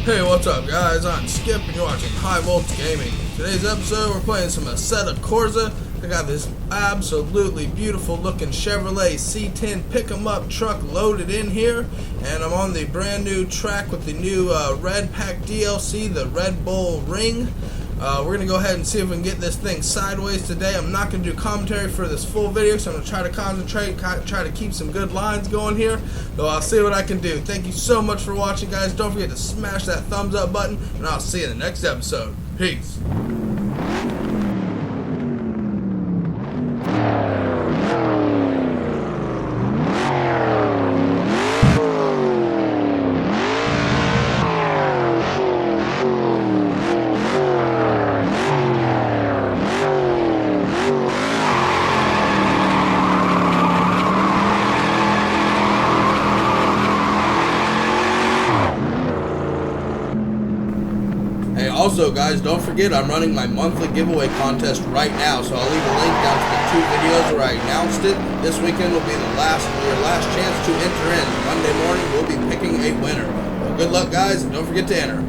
Hey, what's up guys? I'm Skip and you're watching High Volts Gaming. Today's episode we're playing some Assetto Corsa. I got this absolutely beautiful looking Chevrolet C10 pick-em-up truck loaded in here, and I'm on the brand new track with the new Red Pack DLC, the Red Bull Ring. We're going to go ahead and see if we can get this thing sideways today. I'm not going to do commentary for this full video, so I'm going to try to concentrate, try to keep some good lines going here. So I'll see what I can do. Thank you so much for watching, guys. Don't forget to smash that thumbs up button, and I'll see you in the next episode. Peace. Hey, also guys, don't forget I'm running my monthly giveaway contest right now, so I'll leave a link down to the 2 videos where I announced it. This weekend will be your last chance to enter in. Monday morning we'll be picking a winner. So good luck guys, and don't forget to enter.